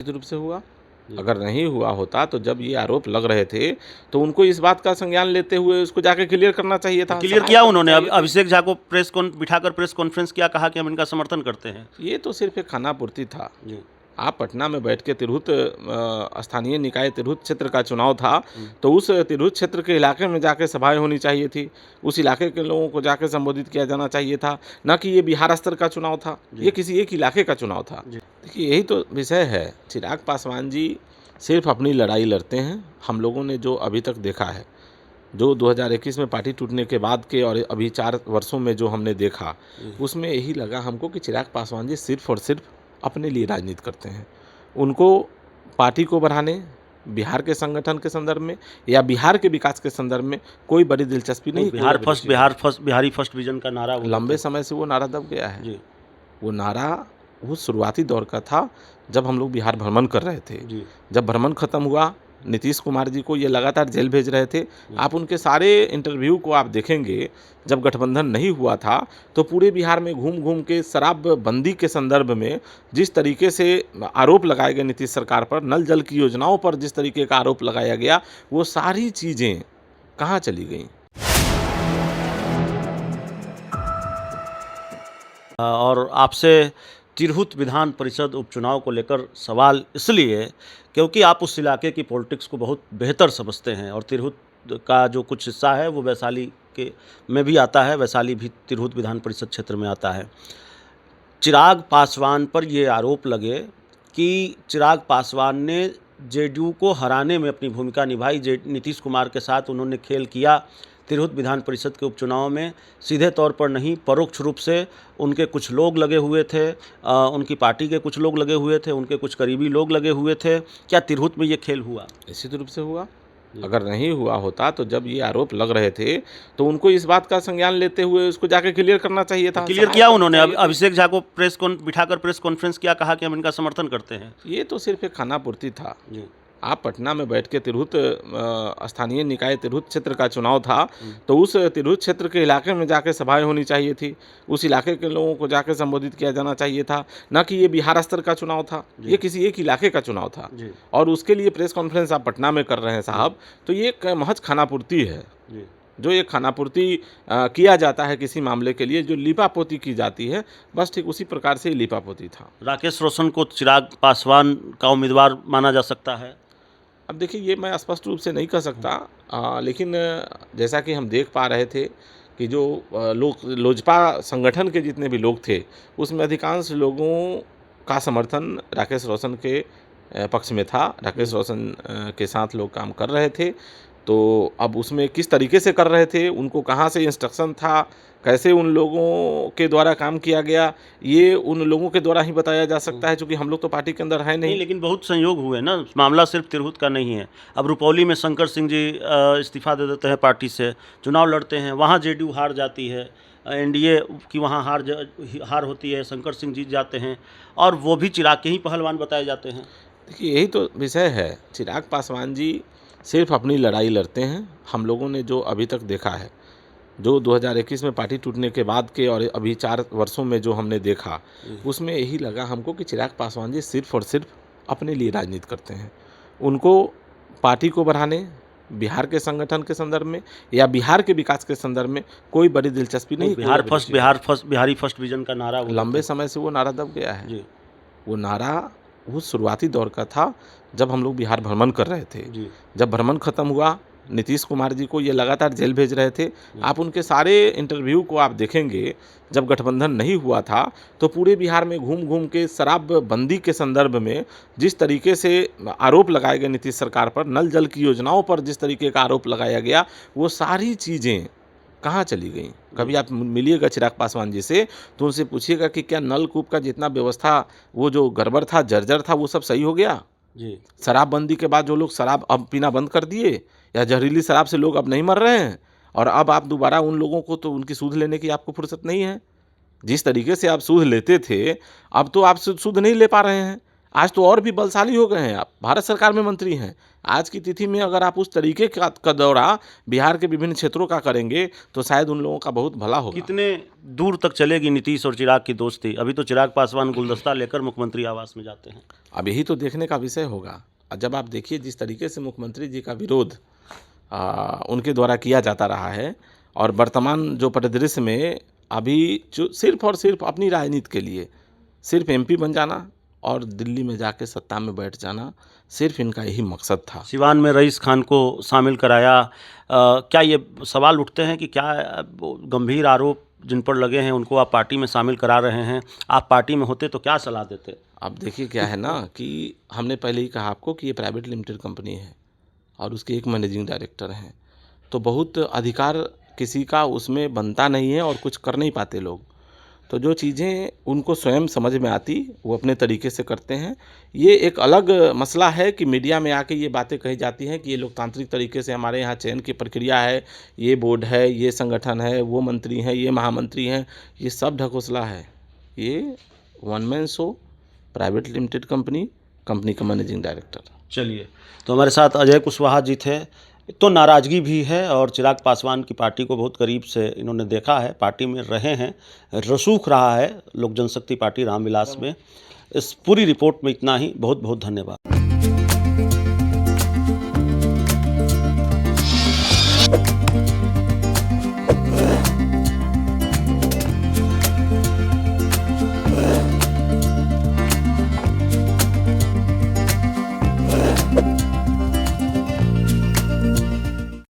निश्चित रूप से हुआ। जी। अगर नहीं हुआ होता तो जब ये आरोप लग रहे थे तो उनको इस बात का संज्ञान लेते हुए उसको जाके क्लियर करना चाहिए तो था, क्लियर सफाई किया करनी उन्होंने, अब चाहिए थी। अभिषेक झा को बिठाकर प्रेस कॉन्फ्रेंस किया, कहा कि हम इनका समर्थन करते हैं। ये तो सिर्फ एक खानापूर्ति था। जी। आप पटना में बैठ के तिरहुत स्थानीय निकाय तिरहुत क्षेत्र का चुनाव था, हुँ। तो उस तिरहुत क्षेत्र के इलाके में जाके सभाएं होनी चाहिए थी। उस इलाके के लोगों को जाके संबोधित किया जाना चाहिए था, ना कि ये बिहार स्तर का चुनाव था। जी। ये किसी एक इलाके का चुनाव था। जी। देखिए, यही तो विषय है। चिराग पासवान जी सिर्फ अपनी लड़ाई लड़ते हैं। हम लोगों ने जो अभी तक देखा है, जो 2021 में पार्टी टूटने के बाद के और अभी 4 वर्षों में जो हमने देखा, उसमें यही लगा हमको कि चिराग पासवान जी सिर्फ और सिर्फ अपने लिए राजनीति करते हैं। उनको पार्टी को बढ़ाने, बिहार के संगठन के संदर्भ में या बिहार के विकास के संदर्भ में कोई बड़ी दिलचस्पी नहीं, कोई अभिरुचि नहीं। बिहारी फर्स्ट विजन का नारा वो लंबे देते समय से वो नारा दब गया है। हैं। जी। वो नारा वो शुरुआती दौर का था, जब हम लोग बिहार भ्रमण कर रहे थे। जी। जब भ्रमण खत्म हुआ, नीतीश कुमार जी को ये लगातार जेल भेज रहे थे। आप उनके सारे इंटरव्यू को आप देखेंगे, जब गठबंधन नहीं हुआ था तो पूरे बिहार में घूम घूम के शराबबंदी के संदर्भ में जिस तरीके से आरोप लगाए गए नीतीश सरकार पर, नल जल की योजनाओं पर जिस तरीके का आरोप लगाया गया, वो सारी चीज़ें कहाँ चली गईं? और आपसे तिरहुत विधान परिषद उपचुनाव को लेकर सवाल इसलिए क्योंकि आप उस इलाके की पॉलिटिक्स को बहुत बेहतर समझते हैं, और तिरहुत का जो कुछ हिस्सा है वो वैशाली के में भी आता है, वैशाली भी तिरहुत विधान परिषद क्षेत्र में आता है। चिराग पासवान पर ये आरोप लगे कि चिराग पासवान ने जेडीयू को हराने में अपनी भूमिका निभाई, नीतीश कुमार के साथ उन्होंने खेल किया। तिरहुत विधान परिषद के उपचुनाव में सीधे तौर पर नहीं, परोक्ष रूप से उनके कुछ लोग लगे हुए थे, उनकी पार्टी के कुछ लोग लगे हुए थे, उनके कुछ करीबी लोग लगे हुए थे। क्या तिरहुत में ये खेल हुआ? निश्चित रूप से हुआ। अगर नहीं हुआ होता तो जब ये आरोप लग रहे थे तो उनको इस बात का संज्ञान लेते हुए उसको जाके क्लियर करना चाहिए था, क्लियर सफाई किया करनी उन्होंने, चाहिए थी। अभिषेक झा को बिठाकर प्रेस कॉन्फ्रेंस किया, कहा कि हम इनका समर्थन करते हैं। ये तो सिर्फ एक खानापूर्ति था। जी। आप पटना में बैठ के तिरहुत स्थानीय निकाय तिरहुत क्षेत्र का चुनाव था, तो उस तिरहुत क्षेत्र के इलाके में जाके सभाएं होनी चाहिए थी। उस इलाके के लोगों को जाके संबोधित किया जाना चाहिए था, ना कि ये बिहार स्तर का चुनाव था। ये किसी एक इलाके का चुनाव था। जी। और उसके लिए प्रेस कॉन्फ्रेंस आप पटना में कर रहे हैं साहब, तो ये एक महज खानापूर्ति है। जी। जो ये खानापूर्ति किया जाता है किसी मामले के लिए, जो लीपापोती की जाती है, बस ठीक उसी प्रकार से लीपापोती था। राकेश रोशन को चिराग पासवान का उम्मीदवार माना जा सकता है? अब देखिए, ये मैं स्पष्ट रूप से नहीं कह सकता, लेकिन जैसा कि हम देख पा रहे थे कि जो लोजपा संगठन के जितने भी लोग थे, उसमें अधिकांश लोगों का समर्थन राकेश रोशन के पक्ष में था। राकेश रोशन के साथ लोग काम कर रहे थे। तो अब उसमें किस तरीके से कर रहे थे, उनको कहाँ से इंस्ट्रक्शन था, कैसे उन लोगों के द्वारा काम किया गया, ये उन लोगों के द्वारा ही बताया जा सकता है, क्योंकि हम लोग तो पार्टी के अंदर है नहीं, नहीं। लेकिन बहुत संयोग हुए ना, मामला सिर्फ तिरहुत का नहीं है। अब रुपौली में शंकर सिंह जी इस्तीफा दे देते हैं पार्टी से, चुनाव लड़ते हैं, वहाँ जेडीयू हार जाती है, एनडीए की वहाँ हार होती है, शंकर सिंह जीत जाते हैं, और वो भी चिराग के ही पहलवान बताए जाते हैं। देखिए, यही तो विषय है। चिराग पासवान जी सिर्फ अपनी लड़ाई लड़ते हैं। हम लोगों ने जो अभी तक देखा है, जो 2021 में पार्टी टूटने के बाद के और अभी 4 वर्षों में जो हमने देखा, उसमें यही लगा हमको कि चिराग पासवान जी सिर्फ और सिर्फ अपने लिए राजनीति करते हैं। उनको पार्टी को बढ़ाने, बिहार के संगठन के संदर्भ में या बिहार के विकास के संदर्भ में कोई बड़ी दिलचस्पी नहीं, कोई अभिरुचि नहीं। बिहारी फर्स्ट विजन का नारा वो लंबे देते समय से वो नारा दब गया है। जी। वो नारा वो शुरुआती दौर का था, जब हम लोग बिहार भ्रमण कर रहे थे। जी। जब भ्रमण खत्म हुआ, नीतीश कुमार जी को ये लगातार जेल भेज रहे थे। आप उनके सारे इंटरव्यू को आप देखेंगे, जब गठबंधन नहीं हुआ था तो पूरे बिहार में घूम घूम के शराबबंदी के संदर्भ में जिस तरीके से आरोप लगाए गए नीतीश सरकार पर, नल जल की योजनाओं पर जिस तरीके का आरोप लगाया गया, वो सारी चीज़ें कहाँ चली गई? कभी आप मिलिएगा चिराग पासवान जी से तो उनसे पूछिएगा कि क्या नलकूप का जितना व्यवस्था, वो जो गड़बड़ था, जर्जर था, वो सब सही हो गया? जी। शराबबंदी के बाद जो लोग शराब अब पीना बंद कर दिए, या जहरीली शराब से लोग अब नहीं मर रहे हैं, और अब आप दोबारा उन लोगों को, तो उनकी सूद लेने की आपको फुर्सत नहीं है। जिस तरीके से आप सूद लेते थे, अब तो आप सूद नहीं ले पा रहे हैं। आज तो और भी बलशाली हो गए हैं, आप भारत सरकार में मंत्री हैं। आज की तिथि में अगर आप उस तरीके का दौरा बिहार के विभिन्न क्षेत्रों का करेंगे तो शायद उन लोगों का बहुत भला होगा। कितने दूर तक चलेगी नीतीश और चिराग की दोस्ती? अभी तो चिराग पासवान गुलदस्ता लेकर मुख्यमंत्री आवास में जाते हैं। अब यही तो देखने का विषय होगा। जब आप देखिए जिस तरीके से मुख्यमंत्री जी का विरोध उनके द्वारा किया जाता रहा है और वर्तमान जो परिदृश्य में अभी सिर्फ और सिर्फ अपनी राजनीति के लिए सिर्फ एमपी बन जाना और दिल्ली में जाके सत्ता में बैठ जाना, सिर्फ इनका यही मकसद था। सिवान में रईस खान को शामिल कराया, क्या ये सवाल उठते हैं कि क्या वो गंभीर आरोप जिन पर लगे हैं उनको आप पार्टी में शामिल करा रहे हैं? आप पार्टी में होते तो क्या सलाह देते? अब देखिए क्या है ना कि हमने पहले ही कहा आपको कि ये प्राइवेट लिमिटेड कंपनी है और उसके एक मैनेजिंग डायरेक्टर हैं, तो बहुत अधिकार किसी का उसमें बनता नहीं है और कुछ कर नहीं पाते लोग। तो जो चीज़ें उनको स्वयं समझ में आती वो अपने तरीके से करते हैं। ये एक अलग मसला है कि मीडिया में आके ये बातें कही जाती हैं कि ये लोकतांत्रिक तरीके से हमारे यहाँ चयन की प्रक्रिया है, ये बोर्ड है, ये संगठन है, वो मंत्री हैं, ये महामंत्री हैं। ये सब ढकोसला है। ये one man show, private limited company का मैनेजिंग डायरेक्टर। चलिए, तो हमारे साथ अजय कुशवाहा जी थे। तो नाराज़गी भी है और चिराग पासवान की पार्टी को बहुत करीब से इन्होंने देखा है, पार्टी में रहे हैं, रसूख रहा है लोक जनशक्ति पार्टी रामविलास में। इस पूरी रिपोर्ट में इतना ही। बहुत बहुत धन्यवाद।